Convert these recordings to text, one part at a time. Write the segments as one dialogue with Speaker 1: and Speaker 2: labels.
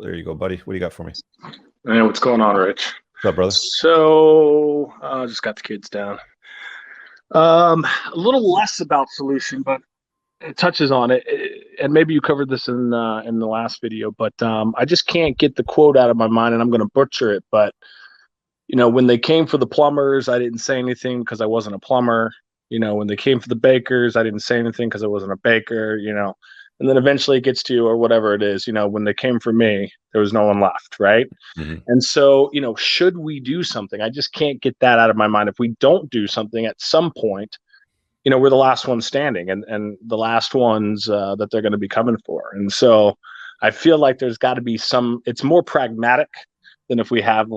Speaker 1: there you go, buddy. What do you got for me?
Speaker 2: Hey, what's going on, Rich?
Speaker 1: What's up, brother?
Speaker 2: So, just got the kids down. A little less about solution, but it touches on it. And maybe you covered this in the last video, but I just can't get the quote out of my mind, and I'm going to butcher it. But when they came for the plumbers, I didn't say anything because I wasn't a plumber. When they came for the bakers, I didn't say anything because I wasn't a baker. And then eventually it gets to you, or whatever it is. When they came for me, there was no one left, right?
Speaker 1: Mhm.
Speaker 2: And so, should we do something? I just can't get that out of my mind. If we don't do something at some point, we're the last ones standing, and the last ones that they're going to be coming for. And so I feel like there's got to be it's more pragmatic than if we have,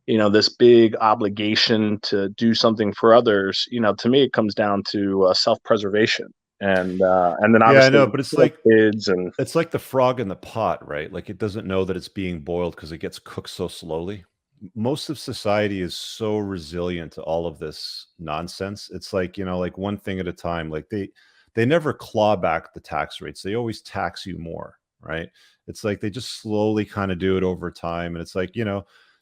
Speaker 2: this big obligation to do something for others. To me, it comes down to self-preservation. And then
Speaker 1: Yeah, I
Speaker 2: obviously
Speaker 1: know, but it's like
Speaker 2: kids and
Speaker 1: the frog in the pot, right? Like it doesn't know that it's being boiled because it gets cooked so slowly. Most of society is so resilient to all of this nonsense. It's like, like one thing at a time. Like they never claw back the tax rates. They always tax you more, right? It's like they just slowly kind of do it over time. And it's like,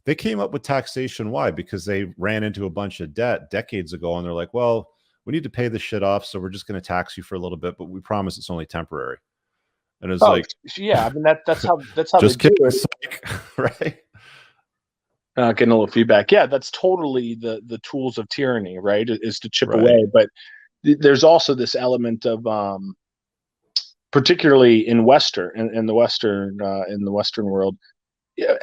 Speaker 1: they came up with taxation. Why? Because they ran into a bunch of debt decades ago, and they're like, well, we need to pay this shit off, so we're just going to tax you for a little bit, but we promise it's only temporary. And it's like,
Speaker 2: yeah, I mean that's how they
Speaker 1: just
Speaker 2: do
Speaker 1: kidding,
Speaker 2: it.
Speaker 1: psych, right?
Speaker 2: Getting a little feedback. Yeah, that's totally the tools of tyranny, right? Is to chip
Speaker 1: Right.
Speaker 2: away. But there's also this element of particularly in the Western world,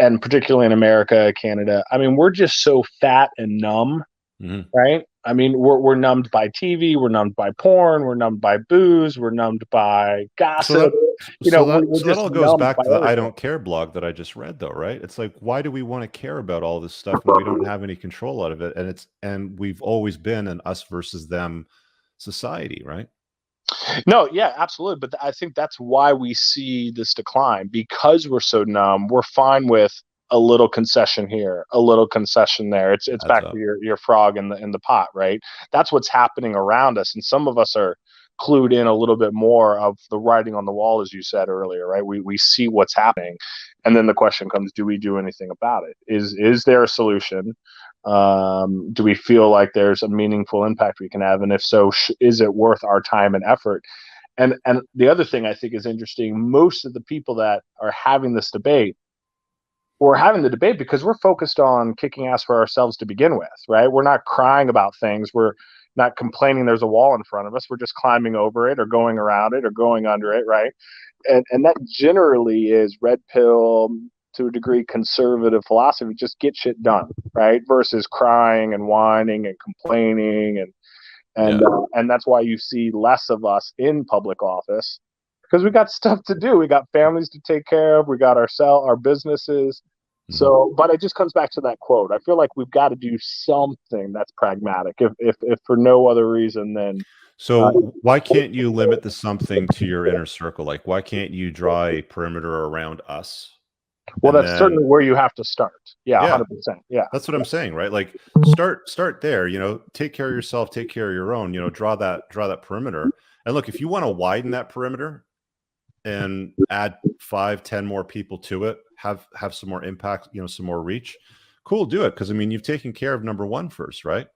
Speaker 2: and particularly in America, Canada. I mean, we're just so fat and numb,
Speaker 1: Mhm.
Speaker 2: right? I mean, we're numbed by TV, we're numbed by porn, we're numbed by booze, we're numbed by gossip. We're
Speaker 1: So that
Speaker 2: just
Speaker 1: all goes
Speaker 2: numbed
Speaker 1: back
Speaker 2: by
Speaker 1: to the I
Speaker 2: everything.
Speaker 1: don't care blog that I just read, though, right? It's like, why do we want to care about all this stuff when we don't have any control out of it? And we've always been an us versus them society, right?
Speaker 2: No, yeah, absolutely. But I think that's why we see this decline, because we're so numb. We're fine with a little concession here, a little concession there. It's
Speaker 1: That's
Speaker 2: back to
Speaker 1: up.
Speaker 2: your frog in the pot, right? That's what's happening around us, and some of us are clued in a little bit more of the writing on the wall, as you said earlier, right? We see what's happening, and then the question comes: do we do anything about it? Is there a solution? Do we feel like there's a meaningful impact we can have, and if so, is it worth our time and effort? And the other thing I think is interesting: most of the people that are having this debate, we're having the debate because we're focused on kicking ass for ourselves to begin with, right? We're not crying about things. We're not complaining there's a wall in front of us. We're just climbing over it or going around it or going under it, right? And that generally is red pill, to a degree, conservative philosophy. Just get shit done, right? Versus crying and whining and complaining, and
Speaker 1: Yeah.
Speaker 2: and that's why you see less of us in public office, because we got stuff to do. We got families to take care of. We got our businesses.
Speaker 1: Mhm.
Speaker 2: So, but it just comes back to that quote. I feel like we've got to do something that's pragmatic, if for no other reason than uh,
Speaker 1: So why can't you limit the something to your inner circle? Like, why can't you draw a perimeter around us?
Speaker 2: well,
Speaker 1: And
Speaker 2: that's
Speaker 1: then,
Speaker 2: certainly where you have to start. Yeah,
Speaker 1: yeah,
Speaker 2: 100%. Yeah.
Speaker 1: that's what I'm saying, right? Like start there, take care of yourself, take care of your own, draw that perimeter. And look, if you want to widen that perimeter and add 5, 10 more people to it, have some more impact, some more reach, cool, do it. Because I mean, you've taken care of number one first, right?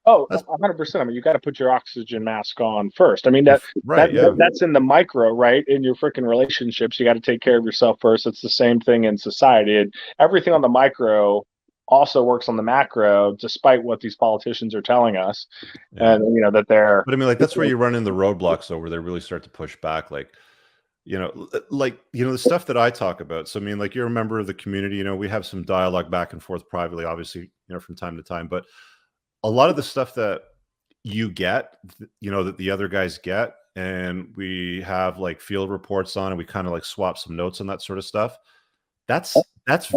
Speaker 2: Oh,
Speaker 1: That's
Speaker 2: 100%. I mean, you got to put your oxygen mask on first. I mean, that
Speaker 1: right. Yeah.
Speaker 2: that's in the micro, right? In your freaking relationships, you got to take care of yourself first. It's the same thing in society. And everything on the micro also works on the macro, despite what these politicians are telling us.
Speaker 1: Yeah.
Speaker 2: And that they're
Speaker 1: But I mean, like, that's where you run into the roadblocks over they really start to push back. Like, the stuff that I talk about. So, I mean, like, you're a member of the community, we have some dialogue back and forth privately, obviously, from time to time. But a lot of the stuff that you get, that the other guys get, and we have like field reports on, and we kind of like swap some notes on that sort of stuff. That's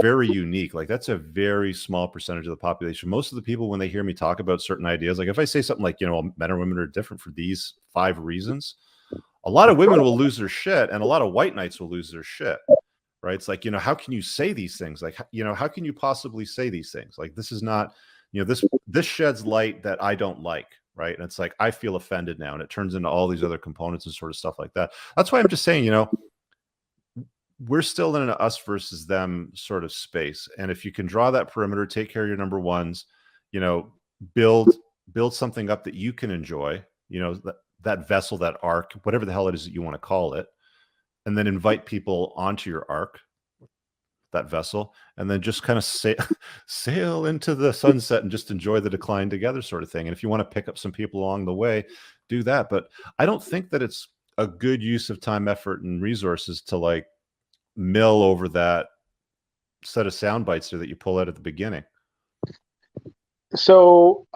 Speaker 1: very unique. Like, that's a very small percentage of the population. Most of the people, when they hear me talk about certain ideas, like if I say something like, men or women are different for these 5 reasons, a lot of women will lose their shit, and a lot of white knights will lose their shit. Right? It's like, how can you say these things? Like, how can you possibly say these things? Like, this is not, this sheds light that I don't like. Right. And it's like, I feel offended now. And it turns into all these other components and sort of stuff like that. That's why I'm just saying, we're still in an us versus them sort of space. And if you can draw that perimeter, take care of your number ones, you know, build something up that you can enjoy, you know, that vessel, that arc, whatever the hell it is that you want to call it, and then invite people onto your arc, that vessel, and then just kind of sail into the sunset and just enjoy the decline together, sort of thing. And if you want to pick up some people along the way, do that. But I don't think that it's a good use of time, effort, and resources to like mill over that set of sound bites there that you pull out at the beginning.
Speaker 2: So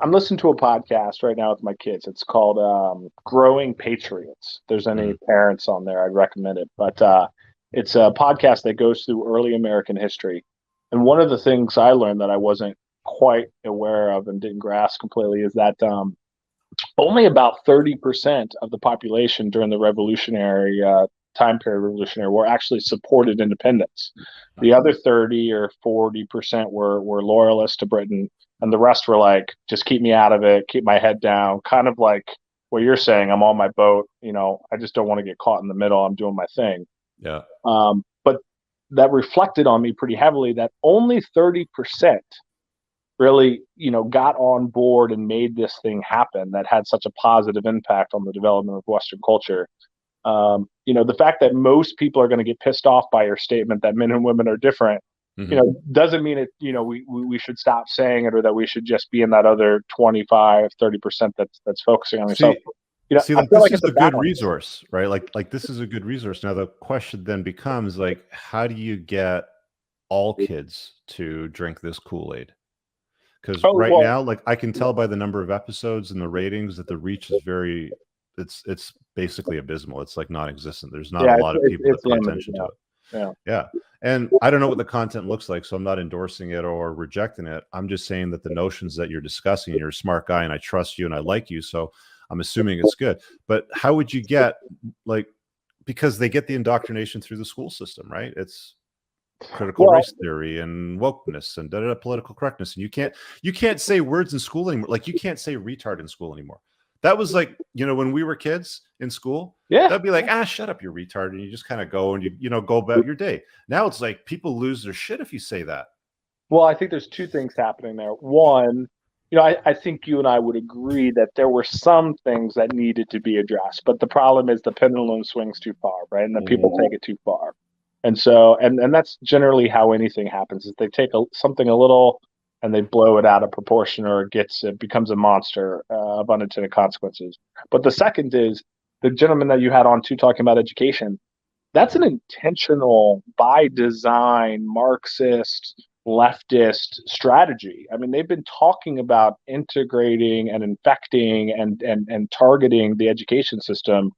Speaker 2: I'm listening to a podcast right now with my kids. It's called Growing Patriots. If there's any parents on there, I'd recommend it. But it's a podcast that goes through early American history. And one of the things I learned that I wasn't quite aware of and didn't grasp completely is that only about 30% of the population during the Revolutionary time period, Revolutionary War, actually supported independence. The other 30 or 40% were loyalists to Britain, and the rest were like, just keep me out of it, keep my head down, kind of like what you're saying, I'm on my boat, you know, I just don't want to get caught in the middle, I'm doing my thing.
Speaker 1: Yeah.
Speaker 2: But that reflected on me pretty heavily that only 30% really, you know, got on board and made this thing happen that had such a positive impact on the development of Western culture. You know, the fact that most people are going to get pissed off by your statement that men and women are different, you know, doesn't mean it, you know, we should stop saying it, or that we should just be in that other 25-30% that's focusing on yourself. You know,
Speaker 1: see, like, this is a good resource, right? Like this is a good resource. Now the question then becomes like, how do you get all kids to drink this Kool-Aid? Because now, like, I can tell by the number of episodes and the ratings that the reach is very, it's basically abysmal. It's like non-existent. There's not a lot of people that pay attention to it. Yeah. And I don't know what the content looks like, so I'm not endorsing it or rejecting it. I'm just saying that the notions that you're discussing, you're a smart guy and I trust you and I like you, so I'm assuming it's good. But how would you get, like, because they get the indoctrination through the school system, right? It's critical race theory and wokeness and political correctness, and you can't say words in school anymore. Like, you can't say retard in school anymore. That was like, you know, when we were kids in school, that'd be like, shut up, you're retard, and you just kind of go and you know, go about your day. Now it's like people lose their shit if you say that.
Speaker 2: Well, I think there's two things happening there. One, you know, I think you and I would agree that there were some things that needed to be addressed, but the problem is the pendulum swings too far, right? And the people take it too far. And so, and that's generally how anything happens, is they take something a little and they blow it out of proportion, or it becomes a monster of unintended consequences. But the second is the gentleman that you had on too, talking about education. That's an intentional, by design, Marxist, leftist strategy. I mean, they've been talking about integrating and infecting and targeting the education system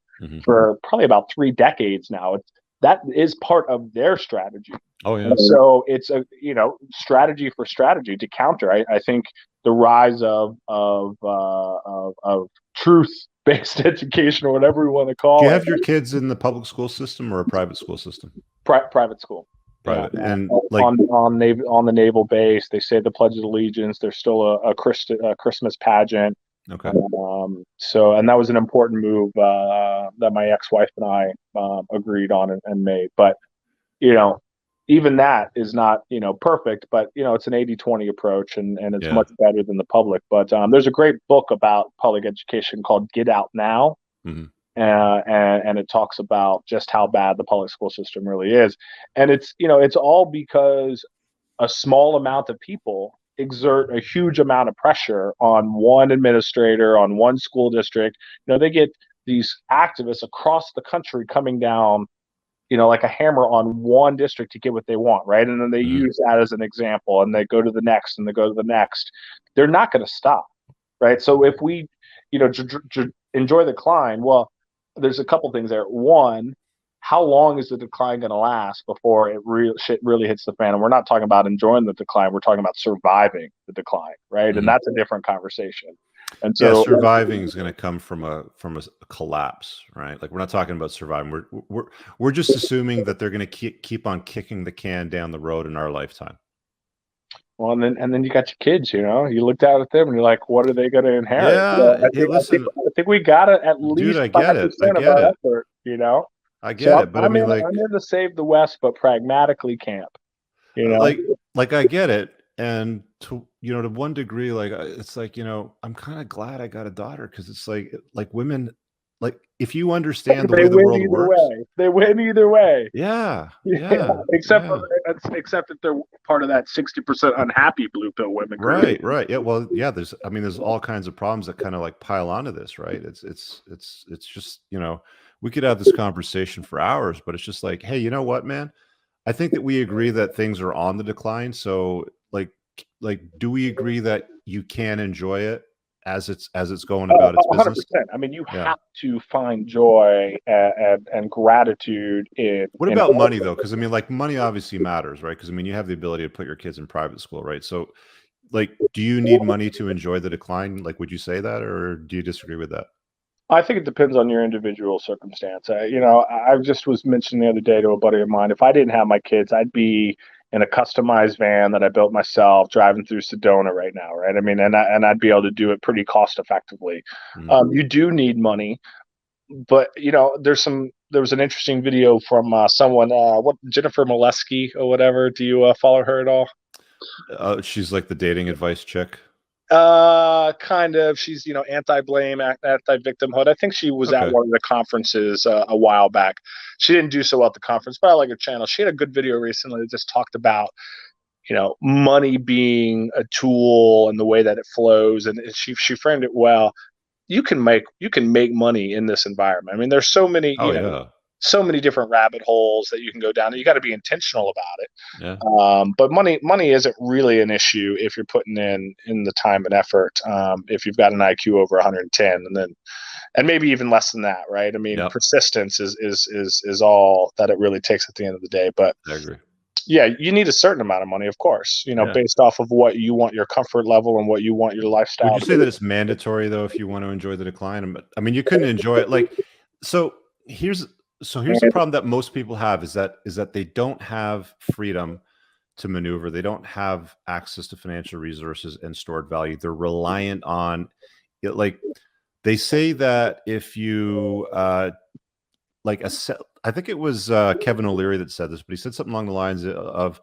Speaker 2: for probably about 3 decades now. That is part of their strategy.
Speaker 1: Oh yeah.
Speaker 2: And so it's a, you know, strategy for strategy to counter. I think the rise of truth-based education, or whatever we want to call it.
Speaker 1: Do you have your kids in the public school system or a private school system?
Speaker 2: Private school.
Speaker 1: Private.
Speaker 2: Yeah.
Speaker 1: And
Speaker 2: like on the naval base, they say the Pledge of Allegiance. There's still a Christmas pageant.
Speaker 1: Okay.
Speaker 2: So, and that was an important move that my ex-wife and I agreed on and made. But, you know, even that is not, you know, perfect, but, you know, it's an 80-20 approach, and it's much better than the public. But there's a great book about public education called Get Out Now. And it talks about just how bad the public school system really is. And it's, you know, it's all because a small amount of people exert a huge amount of pressure on one administrator, on one school district. You know, they get these activists across the country coming down, you know, like a hammer on one district to get what they want, right? And then they use that as an example, and they go to the next, and they go to the next. They're not going to stop, right? So if we, you know, enjoy the decline, well, there's a couple things there. One, how long is the decline going to last before shit really hits the fan? And we're not talking about enjoying the decline. We're talking about surviving the decline, right? And that's a different conversation. And so
Speaker 1: surviving is going to come from a collapse, right? Like, we're not talking about surviving. We're just assuming that they're going to keep on kicking the can down the road in our lifetime.
Speaker 2: Well, and then you got your kids, you know, you looked out at them and you're like, what are they going to inherit?
Speaker 1: Yeah.
Speaker 2: I think we got to at least 5% of our effort, you know?
Speaker 1: I
Speaker 2: So
Speaker 1: get it, but I mean, like,
Speaker 2: I'm in the save the West, but pragmatically camp. You know,
Speaker 1: like I get it, and to to one degree, like it's like I'm kind of glad I got a daughter because it's like women, like if you understand the
Speaker 2: they
Speaker 1: way the
Speaker 2: win
Speaker 1: world
Speaker 2: either
Speaker 1: works,
Speaker 2: way. They win either way.
Speaker 1: yeah,
Speaker 2: Yeah,
Speaker 1: yeah,
Speaker 2: except for
Speaker 1: yeah.
Speaker 2: except if they're part of that 60% unhappy blue pill women group.
Speaker 1: Right, right. Yeah, well, yeah, there's all kinds of problems that kind of like pile onto this, right? It's just, we could have this conversation for hours, but it's just like, hey, you know what, man? I think that we agree that things are on the decline. So do we agree that you can enjoy it as it's going about its business?
Speaker 2: 100%. I mean, you
Speaker 1: Yeah.
Speaker 2: have to find joy and gratitude
Speaker 1: What
Speaker 2: in
Speaker 1: about
Speaker 2: all.
Speaker 1: money though? Because I mean, like money obviously matters, right? Because I mean, you have the ability to put your kids in private school, right? So like, do you need money to enjoy the decline? Like, would you say that, or do you disagree with that?
Speaker 2: I think it depends on your individual circumstance. I just was mentioning the other day to a buddy of mine, if I didn't have my kids, I'd be in a customized van that I built myself, driving through Sedona right now, right? I mean, I'd be able to do it pretty cost effectively.
Speaker 1: Mm.
Speaker 2: You do need money, but there was an interesting video from someone, what Jennifer Molesky or whatever. Do you follow her at all?
Speaker 1: She's like the dating advice chick.
Speaker 2: Kind of. She's anti-blame, anti-victimhood. I think she was at
Speaker 1: Okay.
Speaker 2: one of the conferences a while back. She didn't do so well at the conference, but I like her channel. She had a good video recently that just talked about money being a tool and the way that it flows, and she framed it well. You can make money in this environment. I mean, there's so many
Speaker 1: Oh yeah.
Speaker 2: so many different rabbit holes that you can go down. You got to be intentional about it.
Speaker 1: Yeah.
Speaker 2: But money isn't really an issue if you're putting in the time and effort. If you've got an IQ over 110, and maybe even less than that, right? I mean,
Speaker 1: Yep.
Speaker 2: persistence is all that it really takes at the end of the day. But
Speaker 1: I agree.
Speaker 2: yeah, you need a certain amount of money, of course,
Speaker 1: Yeah.
Speaker 2: based off of what you want your comfort level and what you want your
Speaker 1: Would
Speaker 2: lifestyle
Speaker 1: you
Speaker 2: to
Speaker 1: say
Speaker 2: be.
Speaker 1: that it's mandatory though if you want to enjoy the decline? I mean, you couldn't enjoy it like so. Here's here's the problem that most people have is that they don't have freedom to maneuver. They don't have access to financial resources and stored value. They're reliant on it. Like they say that if you like a se- I think it was Kevin O'Leary that said this, but he said something along the lines of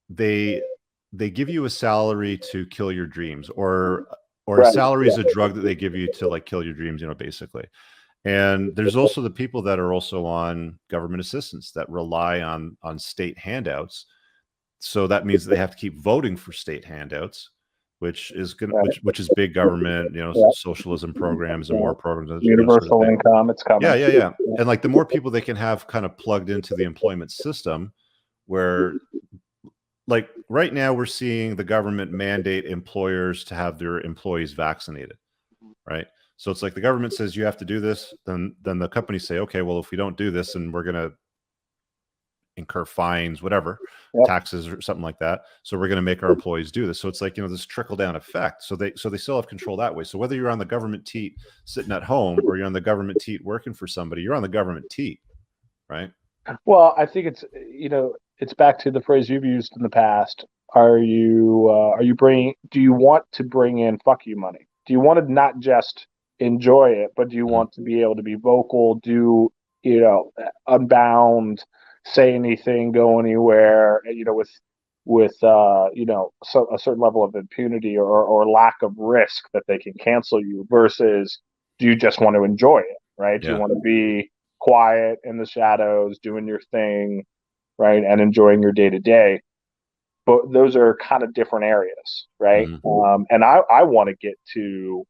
Speaker 1: they they give you a salary to kill your dreams, or a
Speaker 2: Right.
Speaker 1: salary is a drug that they give you to like kill your dreams, basically. And there's also the people that are also on government assistance that rely on state handouts. So that means that they have to keep voting for state handouts, which is going
Speaker 2: Right.
Speaker 1: which is big government,
Speaker 2: Yeah.
Speaker 1: socialism programs and
Speaker 2: Yeah.
Speaker 1: more programs, sort of
Speaker 2: Universal
Speaker 1: thing.
Speaker 2: income, it's
Speaker 1: Yeah,
Speaker 2: coming.
Speaker 1: yeah, yeah. And like the more people they can have kind of plugged into the employment system, where like right now we're seeing the government mandate employers to have their employees vaccinated, right? So it's like the government says you have to do this, then the companies say, okay, well, if we don't do this, and we're going to incur fines, whatever,
Speaker 2: Yep.
Speaker 1: taxes or something like that. So we're going to make our employees do this. So it's like, this trickle down effect. So they still have control that way. So whether you're on the government teat sitting at home or you're on the government teat working for somebody, you're on the government teat, right?
Speaker 2: Well, I think it's back to the phrase you've used in the past. Do you want to bring in fuck you money? Do you want to not just enjoy it, but do you
Speaker 1: Mhm.
Speaker 2: want to be able to be vocal, do, unbound, say anything, go anywhere, with a certain level of impunity or lack of risk that they can cancel you versus do you just want to enjoy it, right? Do you
Speaker 1: Yeah.
Speaker 2: want to be quiet in the shadows, doing your thing, right, and enjoying your day to day. But those are kind of different areas, right?
Speaker 1: Mhm.
Speaker 2: And I want to get to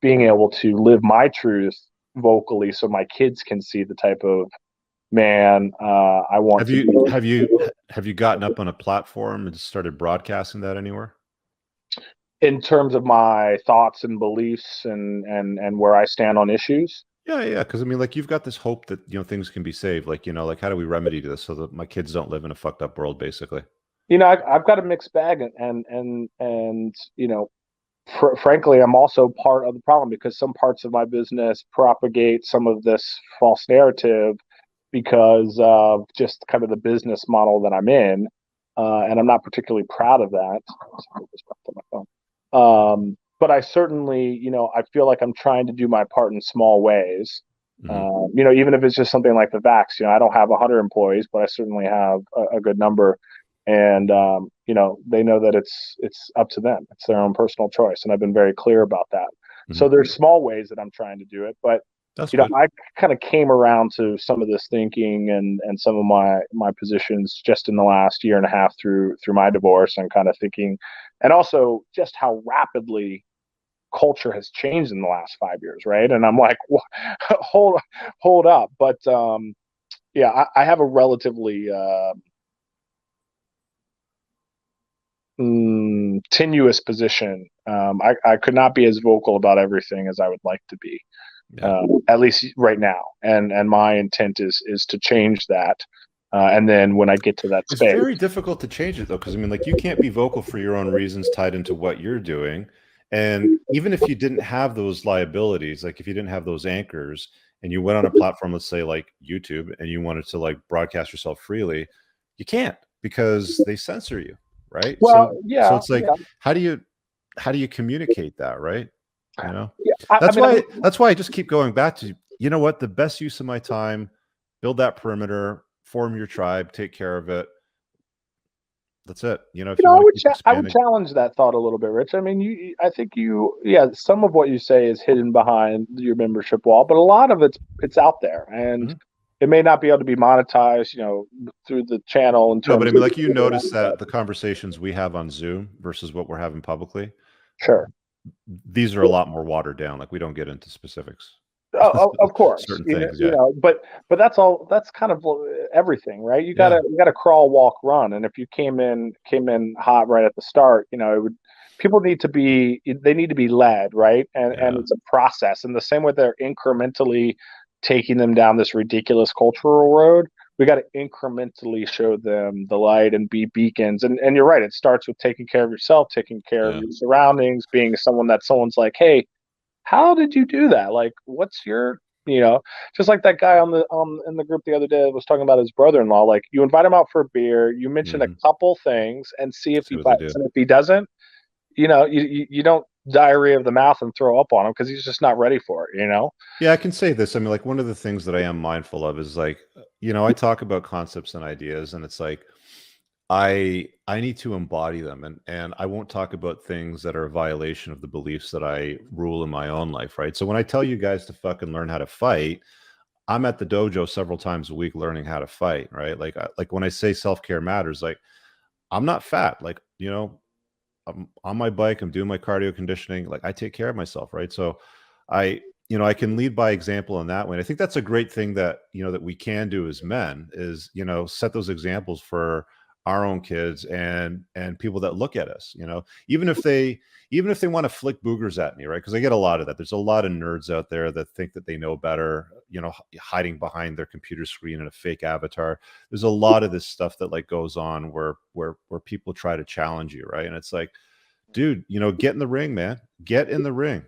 Speaker 2: being able to live my truth vocally, so my kids can see the type of man I want
Speaker 1: Have
Speaker 2: to
Speaker 1: you
Speaker 2: be.
Speaker 1: have you have you gotten up on a platform and started broadcasting that anywhere?
Speaker 2: In terms of my thoughts and beliefs and where I stand on issues.
Speaker 1: Yeah, yeah. Because I mean, like, you've got this hope that things can be saved. Like, like, how do we remedy this so that my kids don't live in a fucked up world, basically?
Speaker 2: I've got a mixed bag, and frankly, I'm also part of the problem because some parts of my business propagate some of this false narrative because of just kind of the business model that I'm in, and I'm not particularly proud of that. But I certainly, I feel like I'm trying to do my part in small ways,
Speaker 1: Hmm.
Speaker 2: Even if it's just something like the vax, I don't have 100 employees, but I certainly have a good number. And, they know that it's up to them. It's their own personal choice. And I've been very clear about that.
Speaker 1: Hmm.
Speaker 2: So there's small ways that I'm trying to do it, but
Speaker 1: That's good.
Speaker 2: I kind of came around to some of this thinking and some of my positions just in the last year and a half through my divorce, and kind of thinking, and also just how rapidly culture has changed in the last 5 years, right? And I'm like, hold up, but yeah, I have a relatively tenuous position. I could not be as vocal about everything as I would like to be,
Speaker 1: Yeah.
Speaker 2: at least right now. And my intent is to change that. And then when I get to that
Speaker 1: It's
Speaker 2: space,
Speaker 1: very difficult to change it though, because I mean, like, you can't be vocal for your own reasons tied into what you're doing. And even if you didn't have those liabilities, like if you didn't have those anchors and you went on a platform, let's say like YouTube, and you wanted to like broadcast yourself freely, you can't because they censor you, right?
Speaker 2: well,
Speaker 1: So
Speaker 2: yeah,
Speaker 1: it's like,
Speaker 2: yeah,
Speaker 1: how do you communicate that, right? You know?
Speaker 2: yeah. I mean,
Speaker 1: That's why I just keep going back to, you know what, the best use of my time, build that perimeter, form your tribe, take care of it. That's it. You know, if you want to keep
Speaker 2: I would
Speaker 1: expanding.
Speaker 2: challenge that thought a little bit, Rich. I mean, I think yeah, some of what you say is hidden behind your membership wall, but a lot of it's out there, and
Speaker 1: Mhm.
Speaker 2: it may not be able to be monetized, through the channel in
Speaker 1: No, but I
Speaker 2: terms
Speaker 1: mean,
Speaker 2: of
Speaker 1: like, you notice that the conversations we have on Zoom versus what we're having publicly,
Speaker 2: sure.
Speaker 1: these are a lot more watered down. Like, we don't get into specifics.
Speaker 2: Of course,
Speaker 1: Certain things, yeah.
Speaker 2: but that's all. That's kind of everything, right? You
Speaker 1: Yeah.
Speaker 2: gotta crawl, walk, run. And if you came in hot right at the start, it would. People they need to be led, right? And
Speaker 1: Yeah.
Speaker 2: it's a process. And the same way they're incrementally taking them down this ridiculous cultural road, we got to incrementally show them the light and be beacons. And you're right. It starts with taking care of yourself, taking care of
Speaker 1: Yeah.
Speaker 2: your surroundings, being someone's like, hey, how did you do that? Like, what's your, just like that guy in the group the other day was talking about his brother-in-law. Like, you invite him out for a beer, you mention a
Speaker 1: Mhm.
Speaker 2: couple things, and see if
Speaker 1: See
Speaker 2: he
Speaker 1: what they
Speaker 2: bites.
Speaker 1: do.
Speaker 2: And if he doesn't, you don't diarrhea of the mouth and throw up on him because he's just not ready for it.
Speaker 1: Yeah, I can say this. I mean, like, one of the things that I am mindful of is like, I talk about concepts and ideas, and it's like, I need to embody them, and I won't talk about things that are a violation of the beliefs that I rule in my own life, right? So when I tell you guys to fucking learn how to fight, I'm at the dojo several times a week learning how to fight, right? Like, like when I say self-care matters, like, I'm not fat, like, I'm on my bike, I'm doing my cardio conditioning, like, I take care of myself, right? So I can lead by example in that way. And I think that's a great thing that, that we can do as men is, set those examples for our own kids and people that look at us, even if they want to flick boogers at me, right? Because I get a lot of that. There's a lot of nerds out there that think that they know better, hiding behind their computer screen and a fake avatar. There's a lot of this stuff that like goes on where people try to challenge you, right? And it's like, dude, get in the ring, man. Get in the ring.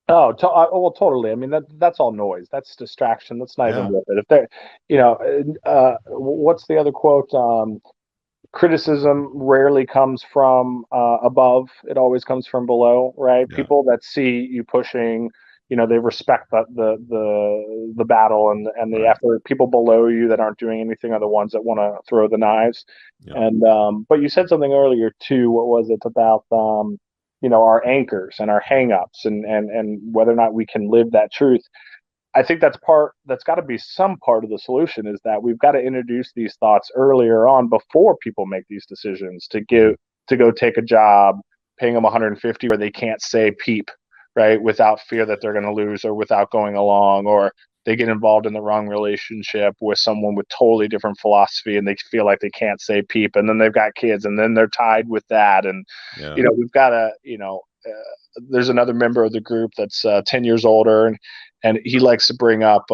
Speaker 2: Well, totally. I mean, that's all noise. That's distraction. That's not even
Speaker 1: Yeah.
Speaker 2: worth it. If they're, what's the other quote? Criticism rarely comes from above. It always comes from below, right?
Speaker 1: Yeah.
Speaker 2: People that see you pushing, they respect the battle and the
Speaker 1: Right.
Speaker 2: effort. People below you that aren't doing anything are the ones that want to throw the knives.
Speaker 1: Yeah.
Speaker 2: And but you said something earlier too. What was it about? Our anchors and our hangups and whether or not we can live that truth. I think that's got to be some part of the solution is that we've got to introduce these thoughts earlier on before people make these decisions
Speaker 1: Mhm.
Speaker 2: to go take a job, paying them 150 where they can't say peep, right? Without fear that they're going to lose or without going along, or they get involved in the wrong relationship with someone with totally different philosophy and they feel like they can't say peep, and then they've got kids and then they're tied with that. And,
Speaker 1: Yeah.
Speaker 2: we've got to, there's another member of the group that's 10 years older, and he likes to bring up,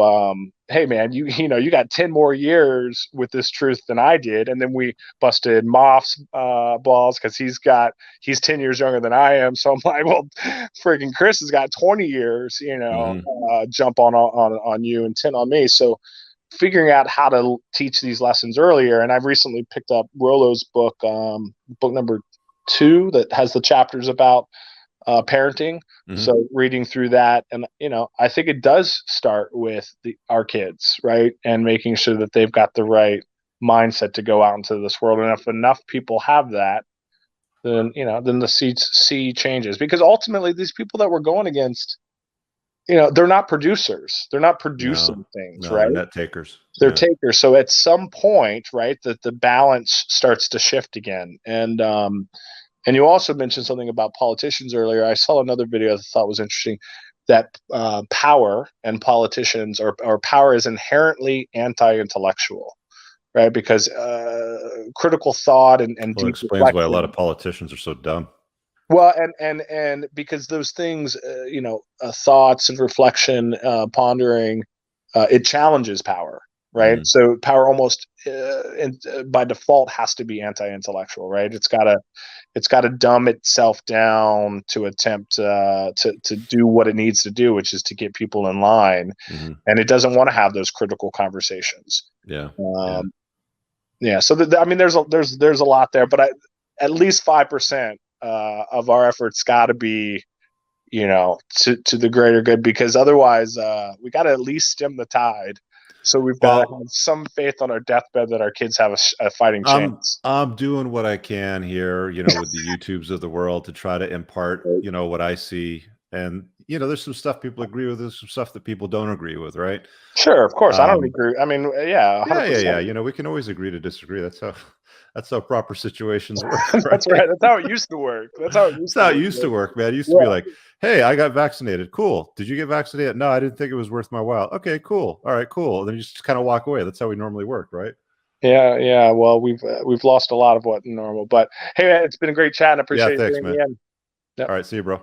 Speaker 2: hey man, you got 10 more years with this truth than I did. And then we busted Moff's balls because he's 10 years younger than I am. So I'm like, well, freaking Chris has got 20 years,
Speaker 1: Mhm.
Speaker 2: jump on you and 10 on me. So figuring out how to teach these lessons earlier. And I've recently picked up Rollo's book, book number 2, that has the chapters about parenting. So reading through that, and I think it does start with our kids, right, and making sure that they've got the right mindset to go out into this world. And if enough people have that, then then the sea changes, because ultimately these people that we're going against, they're not producers, they're not producing things,
Speaker 1: no,
Speaker 2: right?
Speaker 1: they're net takers.
Speaker 2: They're takers. So at some point, right, that the balance starts to shift again. And you also mentioned something about politicians earlier. I saw another video I thought was interesting, that power and politicians, or power, is inherently anti-intellectual, right? Because critical thought and
Speaker 1: Well, it
Speaker 2: deep
Speaker 1: explains why a
Speaker 2: reflection.
Speaker 1: lot of politicians are so dumb.
Speaker 2: Well, and because those things, thoughts and reflection, pondering, it challenges power, right? So power almost by default has to be anti-intellectual, right? It's got to dumb itself down to attempt to do what it needs to do, which is to get people in line, and it doesn't want to have those critical conversations.
Speaker 1: Yeah.
Speaker 2: So I mean, there's a lot there, but at least 5% of our efforts got to be, to the greater good, because otherwise we got to at least stem the tide. So we've got to have some faith on our deathbed that our kids have a fighting chance.
Speaker 1: I'm doing what I can here, with the YouTubes of the world, to try to impart, what I see. And, there's some stuff people agree with, there's some stuff that people don't agree with, right?
Speaker 2: Sure, of course. I don't agree. I mean, 100%.
Speaker 1: Yeah. We can always agree to disagree. That's how proper situations work.
Speaker 2: That's right. That's how it used to work. That's how it used to
Speaker 1: work, man. It used to be like, hey, I got vaccinated. Cool. Did you get vaccinated? No, I didn't think it was worth my while. Okay, cool. All right, cool. And then you just kind of walk away. That's how we normally work, right?
Speaker 2: Yeah. Well, we've lost a lot of what normal, but hey, man, it's been a great chat. And I appreciate
Speaker 1: thanks,
Speaker 2: you
Speaker 1: man.
Speaker 2: being in.
Speaker 1: All right, see you, bro.